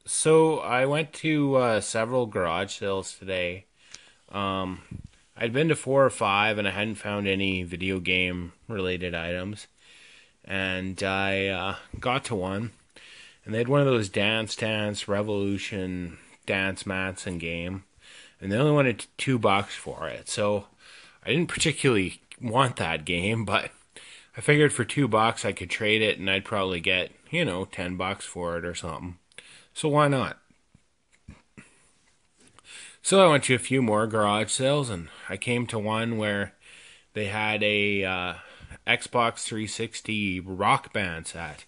So I went to several garage sales today. Um, I'd been to four or five, and I hadn't found any video game related items. And I got to one, and they had one of those Dance Revolution dance mats and game, and they only wanted $2 for it. So I didn't particularly want that game, but I figured for $2 I could trade it, and I'd probably get $10 for it or something. So why not? So I went to a few more garage sales, and I came to one where they had a Xbox 360 Rock Band set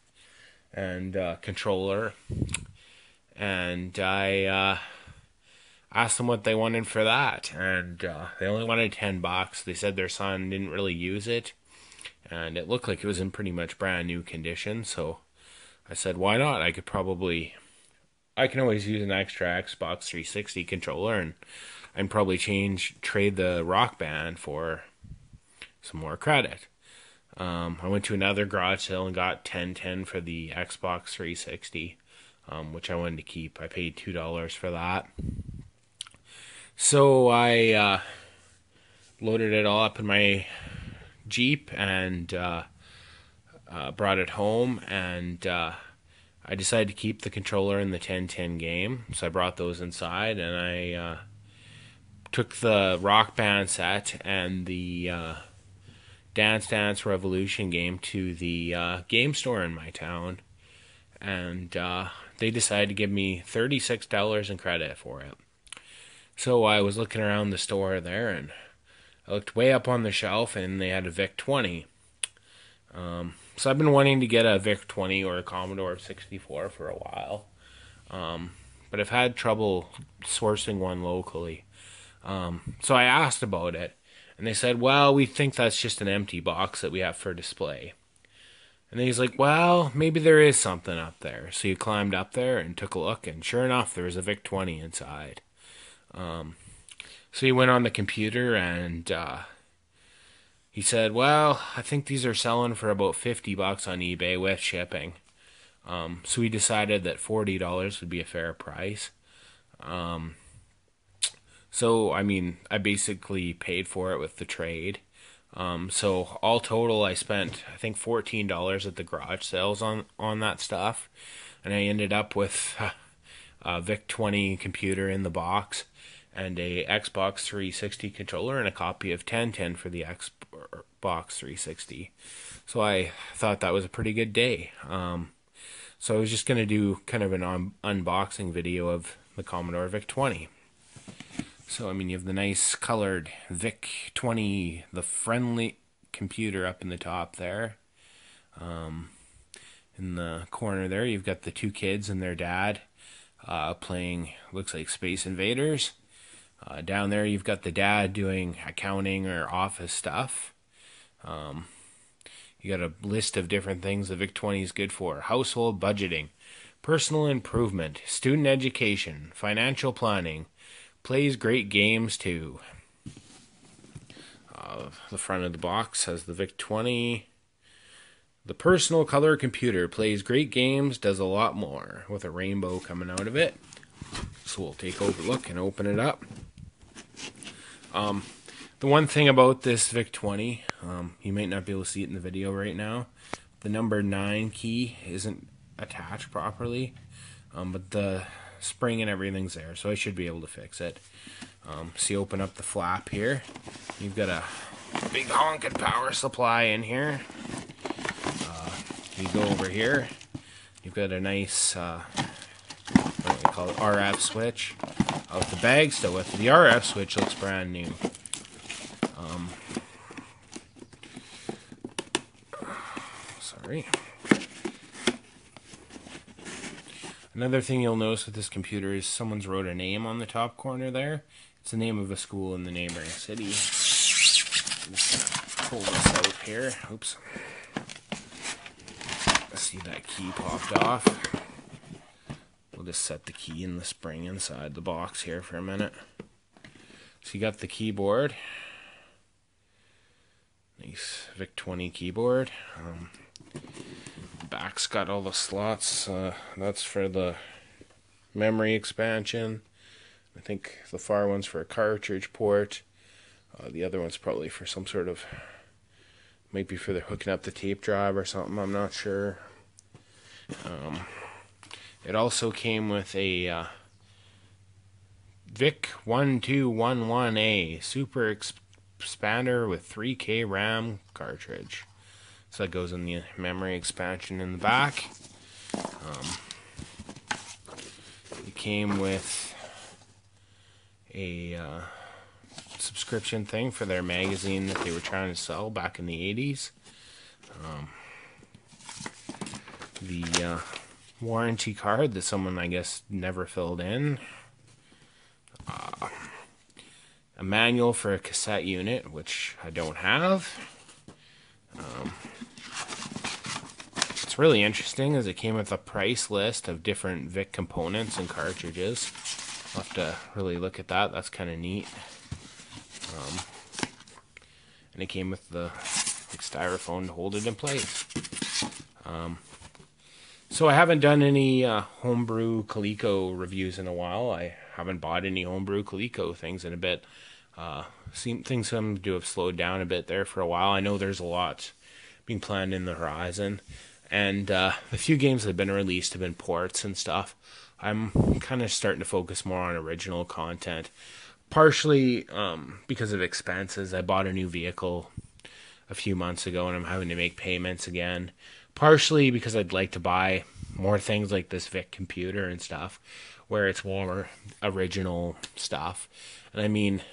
and controller, and I asked them what they wanted for that, and they only wanted $10. They said their son didn't really use it, and it looked like it was in pretty much brand new condition. So I said, why not? I can always use an extra Xbox 360 controller, and I'd probably trade the Rock Band for some more credit. I went to another garage sale and got 10 for the Xbox 360, which I wanted to keep. I paid $2 for that. So I loaded it all up in my Jeep and brought it home, and I decided to keep the controller in the 1010 game. So I brought those inside, and I took the Rock Band set and the Dance Revolution game to the game store in my town, and they decided to give me $36 in credit for it. So I was looking around the store there, and I looked way up on the shelf, and they had a Vic 20. So I've been wanting to get a Vic 20 or a Commodore 64 for a while, but I've had trouble sourcing one locally. So I asked about it, and they said, well, we think that's just an empty box that we have for display. And then he's like, well, maybe there is something up there. So you climbed up there and took a look, and sure enough, there was a Vic 20 inside. So he went on the computer, and he said, well, I think these are selling for about $50 on eBay with shipping. So we decided that $40 would be a fair price. So, I mean, I basically paid for it with the trade. So all total, I spent, I think, $14 at the garage sales on that stuff. And I ended up with a Vic 20 computer in the box, and a Xbox 360 controller, and a copy of 1010 for the Xbox 360. So I thought that was a pretty good day. So I was just going to do kind of an unboxing video of the Commodore Vic 20. So, I mean, you have the nice colored Vic 20, the friendly computer up in the top there. In the corner there, you've got the two kids and their dad playing, looks like Space Invaders. Down there, you've got the dad doing accounting or office stuff. You got a list of different things the Vic 20 is good for: household budgeting, personal improvement, student education, financial planning. Plays great games too. The front of the box has the Vic 20. The personal color computer plays great games, does a lot more, with a rainbow coming out of it. So we'll take a look and open it up. The one thing about this Vic 20, you might not be able to see it in the video right now. The number 9 key isn't attached properly, but the spring and everything's there, so I should be able to fix it. So you open up the flap here. You've got a big honking power supply in here. You go over here. You've got a nice, what do they call it, RF switch. Out the bag still with it. The RF switch looks brand new. Sorry. Another thing you'll notice with this computer is someone's wrote a name on the top corner there. It's the name of a school in the neighboring city. I'm just gonna pull this out here. Oops. See, that key popped off. We'll just set the key in the spring inside the box here for a minute. So you got the keyboard. Nice Vic 20 keyboard. Back's got all the slots. That's for the memory expansion. I think the far one's for a cartridge port. The other one's probably for some sort of, might be for the hooking up the tape drive or something, I'm not sure. It also came with a Vic 1211A Super Expander with 3K RAM cartridge. So that goes in the memory expansion in the back. It came with a subscription thing for their magazine that they were trying to sell back in the 80s. The warranty card that someone, I guess, never filled in. A manual for a cassette unit, which I don't have. What's really interesting is it came with a price list of different Vic components and cartridges. I'll have to really look at that. That's kind of neat. And it came with the styrofoam to hold it in place. So I haven't done any homebrew Coleco reviews in a while. I haven't bought any homebrew Coleco things in a bit. Things seem to have slowed down a bit there for a while. I know there's a lot being planned in the horizon. And the few games that have been released have been ports and stuff. I'm kind of starting to focus more on original content. Partially because of expenses. I bought a new vehicle a few months ago and I'm having to make payments again. Partially because I'd like to buy more things like this Vic computer and stuff, where it's more original stuff. And I mean,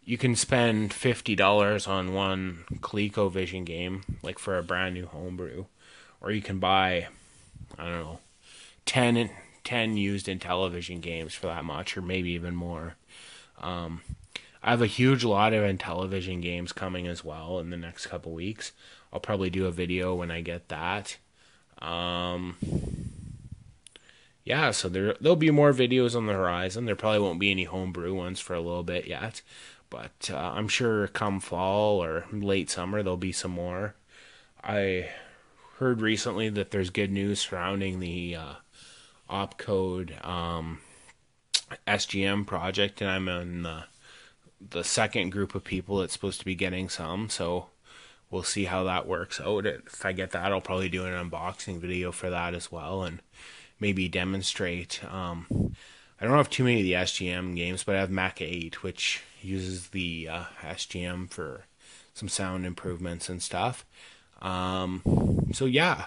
you can spend $50 on one ColecoVision game, like for a brand new homebrew. Or you can buy, I don't know, 10 used Intellivision games for that much, or maybe even more. I have a huge lot of Intellivision games coming as well in the next couple weeks. I'll probably do a video when I get that. Yeah, so there'll be more videos on the horizon. There probably won't be any homebrew ones for a little bit yet. But I'm sure come fall or late summer there'll be some more. I heard recently that there's good news surrounding the opcode SGM project, and I'm in the second group of people that's supposed to be getting some, so we'll see how that works out. If I get that, I'll probably do an unboxing video for that as well, and maybe demonstrate. I don't have too many of the SGM games, but I have Mac 8, which uses the SGM for some sound improvements and stuff. So yeah,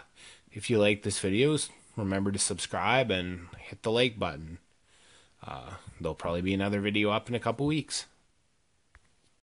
if you like this video, remember to subscribe and hit the like button. There'll probably be another video up in a couple weeks.